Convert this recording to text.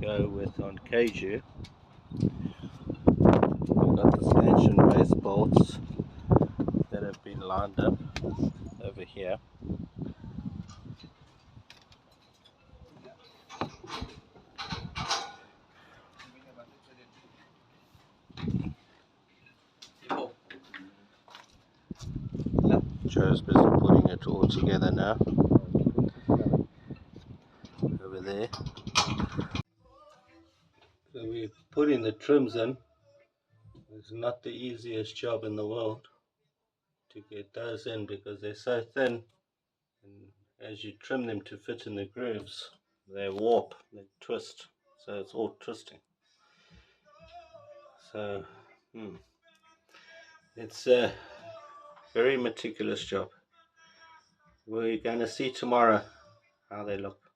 go with on Keju. We've got the stanchion base bolts that have been lined up over here. Joe's busy putting it all together now over there. So we're putting the trims in. It's not the easiest job in the world to get those in because they're so thin, and as you trim them to fit in the grooves, they warp, they twist, so it's all twisting. So it's a very meticulous job. We're going to see tomorrow how they look.